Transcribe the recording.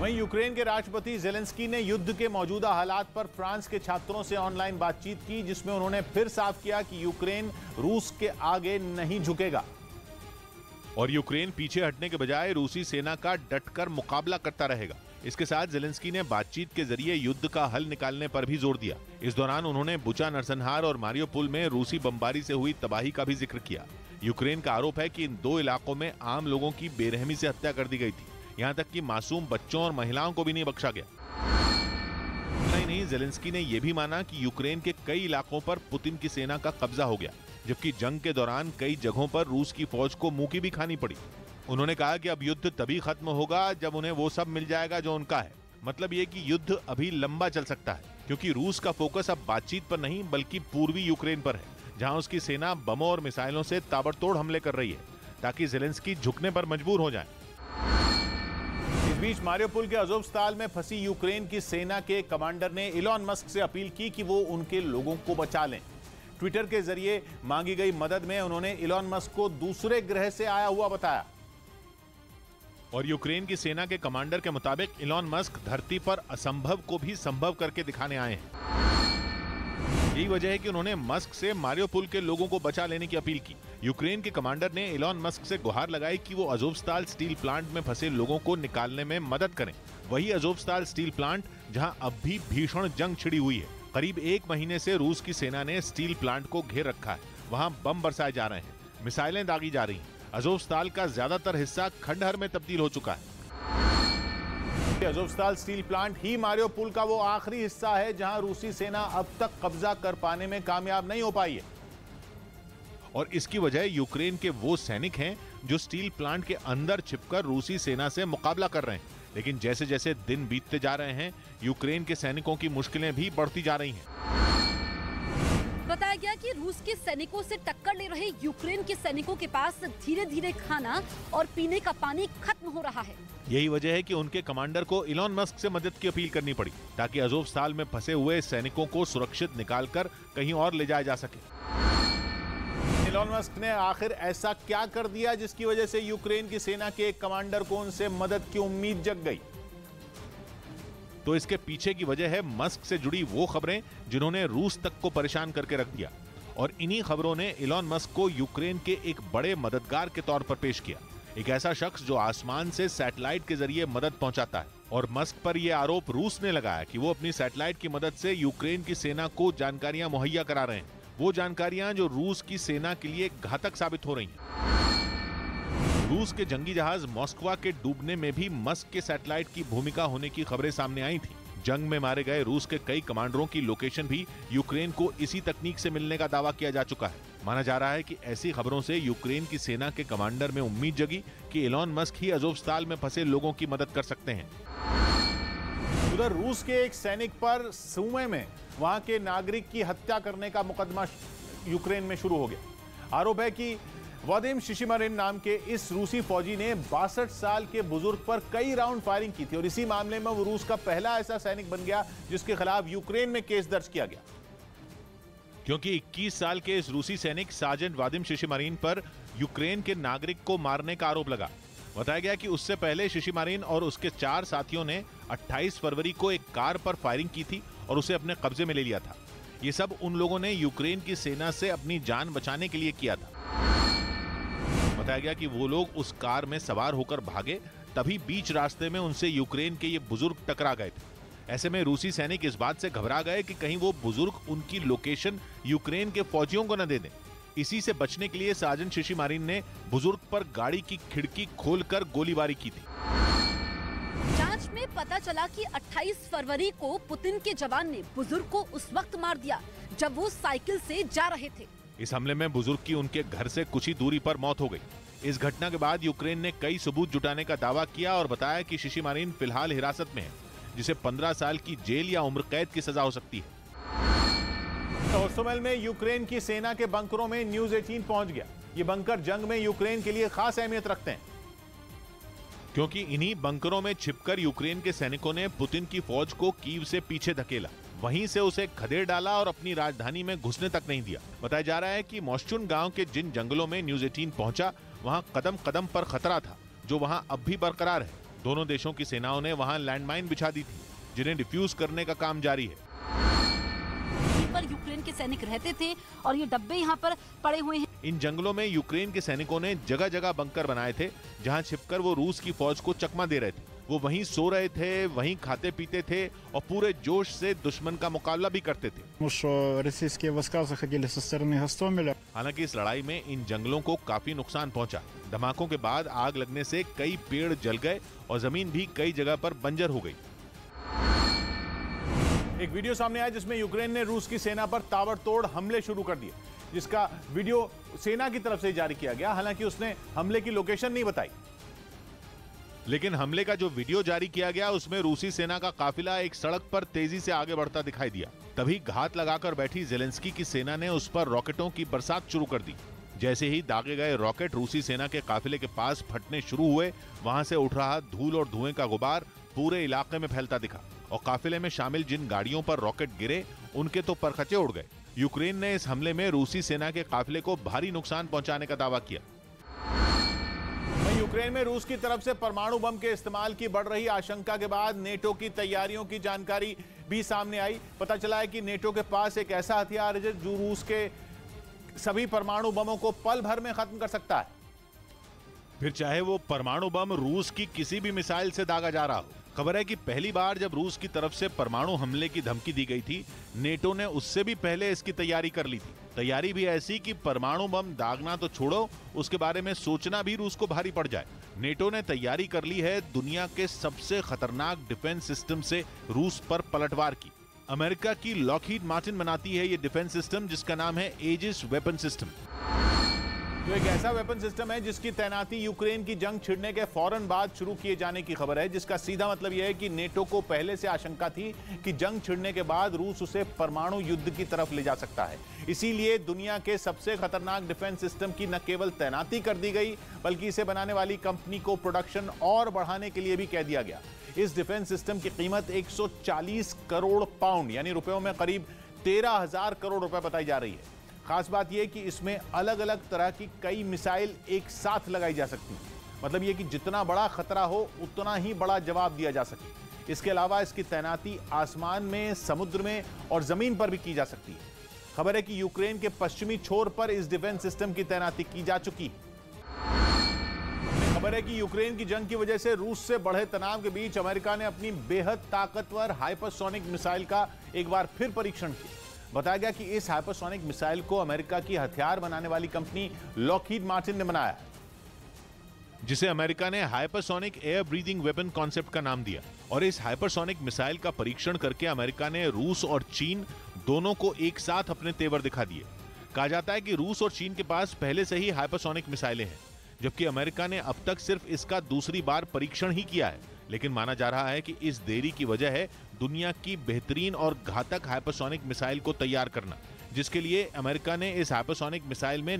वहीं यूक्रेन के राष्ट्रपति जेलेंस्की ने युद्ध के मौजूदा हालात पर फ्रांस के छात्रों से ऑनलाइन बातचीत की, जिसमें उन्होंने फिर साफ किया कि यूक्रेन रूस के आगे नहीं झुकेगा और यूक्रेन पीछे हटने के बजाय रूसी सेना का डटकर मुकाबला करता रहेगा। इसके साथ जेलेंस्की ने बातचीत के जरिए युद्ध का हल निकालने पर भी जोर दिया। इस दौरान उन्होंने बुचा नरसंहार और मारियोपोल में रूसी बमबारी से हुई तबाही का भी जिक्र किया। यूक्रेन का आरोप है कि इन दो इलाकों में आम लोगों की बेरहमी से हत्या कर दी गई थी। यहाँ तक कि मासूम बच्चों और महिलाओं को भी नहीं बख्शा गया। नहीं, जेलेंस्की ने यह भी माना कि यूक्रेन के कई इलाकों पर पुतिन की सेना का कब्जा हो गया, जबकि जंग के दौरान कई जगहों पर रूस की फौज को मुंह की भी खानी पड़ी। उन्होंने कहा कि अब युद्ध तभी खत्म होगा जब उन्हें वो सब मिल जाएगा जो उनका है। मतलब ये कि युद्ध अभी लंबा चल सकता है, क्योंकि रूस का फोकस अब बातचीत पर नहीं बल्कि पूर्वी यूक्रेन पर है, जहां उसकी सेना बमों और मिसाइलों से ताबड़तोड़ हमले कर रही है ताकि जेलेंस्की झुकने पर मजबूर हो जाए। इस बीच मारियोपोल के अज़ोवस्ताल में फंसी यूक्रेन की सेना के कमांडर ने इलॉन मस्क से अपील की कि वो उनके लोगों को बचा लें। ट्विटर के जरिए मांगी गई मदद में उन्होंने इलॉन मस्क को दूसरे ग्रह से आया हुआ बताया। और यूक्रेन की सेना के कमांडर के मुताबिक इलॉन मस्क धरती पर असंभव को भी संभव करके दिखाने आए हैं। यही वजह है कि उन्होंने मस्क से मारियोपोल के लोगों को बचा लेने की अपील की। यूक्रेन के कमांडर ने इलॉन मस्क से गुहार लगाई कि वो अज़ोवस्ताल स्टील प्लांट में फंसे लोगों को निकालने में मदद करें। वही अज़ोवस्ताल स्टील प्लांट जहां अब भी भीषण जंग छिड़ी हुई है। करीब 1 महीने से रूस की सेना ने स्टील प्लांट को घेर रखा है। वहां बम बरसाए जा रहे हैं, मिसाइलें दागी जा रही हैं। अज़ोवस्ताल का ज्यादातर हिस्सा खंडहर में तब्दील हो चुका है। अज़ोवस्ताल स्टील प्लांट ही मारियोपोल का वो आखिरी हिस्सा है जहां रूसी सेना अब तक कब्जा कर पाने में कामयाब नहीं हो पाई है। और इसकी वजह यूक्रेन के वो सैनिक हैं जो स्टील प्लांट के अंदर छिपकर रूसी सेना से मुकाबला कर रहे हैं। लेकिन जैसे जैसे दिन बीतते जा रहे हैं, यूक्रेन के सैनिकों की मुश्किलें भी बढ़ती जा रही हैं। बताया गया कि रूस के सैनिकों से टक्कर ले रहे यूक्रेन के सैनिकों के पास धीरे धीरे खाना और पीने का पानी खत्म हो रहा है। यही वजह है कि उनके कमांडर को इलॉन मस्क से मदद की अपील करनी पड़ी, ताकि अज़ोवस्ताल में फंसे हुए सैनिकों को सुरक्षित निकालकर कहीं और ले जाया जा सके। इलॉन मस्क ने आखिर ऐसा क्या कर दिया जिसकी वजह से यूक्रेन की सेना के एक कमांडर को उनसे मदद की उम्मीद जग गई? तो इसके पीछे की वजह है मस्क से जुड़ी वो खबरें जिन्होंने रूस तक को परेशान करके रख दिया। और इन्हीं खबरों ने इलॉन मस्क को यूक्रेन के एक बड़े मददगार के तौर पर पेश किया। एक ऐसा शख्स जो आसमान से सैटेलाइट के जरिए मदद पहुंचाता है। और मस्क पर यह आरोप रूस ने लगाया कि वो अपनी सैटेलाइट की मदद से यूक्रेन की सेना को जानकारियां मुहैया करा रहे हैं, वो जानकारियां जो रूस की सेना के लिए घातक साबित हो रही हैं। रूस के जंगी जहाज मॉस्कवा के डूबने में भी मस्क के सैटेलाइट की भूमिका होने की खबरें सामने आई थी। जंग में मारे गए रूस के कई कमांडरों की लोकेशन भी यूक्रेन को इसी तकनीक से मिलने का दावा किया जा चुका है। माना जा रहा है कि ऐसी खबरों से यूक्रेन की सेना के कमांडर में उम्मीद जगी कि इलॉन मस्क ही अज़ोवस्ताल में फंसे लोगों की मदद कर सकते हैं। उधर रूस के एक सैनिक पर सूमे में वहां के नागरिक की हत्या करने का मुकदमा यूक्रेन में शुरू हो गया। आरोप है कि वादिम शिशिमरिन नाम के इस रूसी फौजी ने 62 साल के बुजुर्ग पर कई राउंड फायरिंग की थी और इसी मामले में वो रूस का पहला ऐसा सैनिक बन गया जिसके खिलाफ यूक्रेन में केस दर्ज किया गया। क्योंकि 21 साल के इस रूसी सैनिक सार्जेंट वादिम शिशिमरिन पर यूक्रेन के नागरिक को मारने का आरोप लगा। बताया गया कि उससे पहले शिशिमरिन और उसके 4 साथियों ने 28 फरवरी को एक कार पर फायरिंग की थी और उसे अपने कब्जे में ले लिया था। ये सब उन लोगों ने यूक्रेन की सेना से अपनी जान बचाने के लिए किया था। बताया गया कि वो लोग उस कार में सवार होकर भागे, तभी बीच रास्ते में उनसे यूक्रेन के ये बुजुर्ग टकरा गए थे। ऐसे में रूसी सैनिक इस बात से घबरा गए कि कहीं वो बुजुर्ग उनकी लोकेशन यूक्रेन के फौजियों को न दे दें। इसी से बचने के लिए सार्जेंट शिशिमरिन ने बुजुर्ग पर गाड़ी की खिड़की खोलकर गोलीबारी की थी। जांच में पता चला कि 28 फरवरी को पुतिन के जवान ने बुजुर्ग को उस वक्त मार दिया जब वो साइकिल से जा रहे थे। इस हमले में बुजुर्ग की उनके घर से कुछ ही दूरी पर मौत हो गई। इस घटना के बाद यूक्रेन ने कई सबूत जुटाने का दावा किया और बताया कि शिशिमरिन फिलहाल हिरासत में है, जिसे 15 साल की जेल या उम्र कैद की सजा हो सकती है। ओस्तोमेल में यूक्रेन की सेना के बंकरों में न्यूज 18 पहुंच गया। ये बंकर जंग में यूक्रेन के लिए खास अहमियत रखते हैं, क्योंकि इन्हीं बंकरों में छिपकर यूक्रेन के सैनिकों ने पुतिन की फौज को कीव से पीछे धकेला, वहीं से उसे खदेड़ डाला और अपनी राजधानी में घुसने तक नहीं दिया। बताया जा रहा है कि मोश्चुन गांव के जिन जंगलों में न्यूज 18 पहुंचा, वहां कदम कदम पर खतरा था, जो वहां अब भी बरकरार है। दोनों देशों की सेनाओं ने वहां लैंडमाइन बिछा दी थी, जिन्हें डिफ्यूज करने का काम जारी है। पर यूक्रेन के सैनिक रहते थे और ये डब्बे यहाँ पर पड़े हुए हैं। इन जंगलों में यूक्रेन के सैनिकों ने जगह जगह बंकर बनाए थे, जहां छिपकर वो रूस की फौज को चकमा दे रहे थे। वो वहीं सो रहे थे, वहीं खाते पीते थे और पूरे जोश से दुश्मन का मुकाबला भी करते थे। हालांकि इस लड़ाई में इन जंगलों को काफी नुकसान पहुंचा। धमाकों के बाद आग लगने से कई पेड़ जल गए और जमीन भी कई जगह पर बंजर हो गई। एक वीडियो सामने आया जिसमें यूक्रेन ने रूस की सेना पर ताबड़तोड़ हमले शुरू कर दिए, जिसका वीडियो सेना की तरफ से जारी किया गया। हालांकि उसने हमले की लोकेशन नहीं बताई, लेकिन हमले का जो वीडियो जारी किया गया उसमें रूसी सेना का काफिला एक सड़क पर तेजी से आगे बढ़ता दिखाई दिया। तभी घात लगाकर बैठी ज़ेलेंस्की की सेना ने उस पर रॉकेटों की बरसात शुरू कर दी। जैसे ही दागे गए रॉकेट रूसी सेना के काफिले के पास फटने शुरू हुए, वहां से उठ रहा धूल और धुएं का गुबार पूरे इलाके में फैलता दिखा और काफिले में शामिल जिन गाड़ियों पर रॉकेट गिरे उनके तो परखचे उड़ गए। यूक्रेन ने इस हमले में रूसी सेना के काफिले को भारी नुकसान पहुंचाने का दावा किया। यूक्रेन में रूस की तरफ से परमाणु बम के इस्तेमाल की बढ़ रही आशंका के बाद नेटो की तैयारियों की जानकारी भी सामने आई। पता चला है कि नेटो के पास एक ऐसा हथियार है जो रूस के सभी परमाणु बमों को पल भर में खत्म कर सकता है। फिर चाहे वो परमाणु बम रूस की किसी भी मिसाइल से दागा जा रहा हो। खबर है कि पहली बार जब रूस की तरफ से परमाणु हमले की धमकी दी गई थी, नेटो ने उससे भी पहले इसकी तैयारी कर ली थी। तैयारी भी ऐसी कि परमाणु बम दागना तो छोड़ो, उसके बारे में सोचना भी रूस को भारी पड़ जाए। नेटो ने तैयारी कर ली है दुनिया के सबसे खतरनाक डिफेंस सिस्टम से रूस पर पलटवार की। अमेरिका की लॉकहीड मार्टिन बनाती है ये डिफेंस सिस्टम, जिसका नाम है एजिस वेपन सिस्टम, जो एक ऐसा वेपन सिस्टम है जिसकी तैनाती यूक्रेन की जंग छिड़ने के फौरन बाद शुरू किए जाने की खबर है, जिसका सीधा मतलब यह है कि नेटो को पहले से आशंका थी कि जंग छिड़ने के बाद रूस उसे परमाणु युद्ध की तरफ ले जा सकता है। इसीलिए दुनिया के सबसे खतरनाक डिफेंस सिस्टम की न केवल तैनाती कर दी गई, बल्कि इसे बनाने वाली कंपनी को प्रोडक्शन और बढ़ाने के लिए भी कह दिया गया। इस डिफेंस सिस्टम की कीमत 140 करोड़ पाउंड यानी रुपयों में करीब 13,000 करोड़ रुपए बताई जा रही है। खास बात यह कि इसमें अलग अलग तरह की कई मिसाइल एक साथ लगाई जा सकती हैं। मतलब यह कि जितना बड़ा खतरा हो उतना ही बड़ा जवाब दिया जा सके। इसके अलावा इसकी तैनाती आसमान में, समुद्र में और जमीन पर भी की जा सकती है। खबर है कि यूक्रेन के पश्चिमी छोर पर इस डिफेंस सिस्टम की तैनाती की जा चुकी है। खबर है कि यूक्रेन की जंग की वजह से रूस से बढ़े तनाव के बीच अमेरिका ने अपनी बेहद ताकतवर हाइपरसोनिक मिसाइल का एक बार फिर परीक्षण किया। बताया गया कि इस हाइपरसोनिक मिसाइल को अमेरिका की हथियार बनाने वाली कंपनी लॉकहीड मार्टिन ने बनाया, जिसे अमेरिका ने hypersonic air breathing weapon concept का नाम दिया। और इस हाइपरसोनिक मिसाइल का परीक्षण करके अमेरिका ने रूस और चीन दोनों को एक साथ अपने तेवर दिखा दिए। कहा जाता है कि रूस और चीन के पास पहले से ही हाइपरसोनिक मिसाइलें हैं, जबकि अमेरिका ने अब तक सिर्फ इसका दूसरी बार परीक्षण ही किया है। लेकिन माना जा रहा है कि इस देरी की वजह है दुनिया की बेहतरीन और घातक हाइपरसोनिक मिसाइल को तैयार करना, जिसके लिए अमेरिका ने इस हाइपरसोनिक मिसाइल में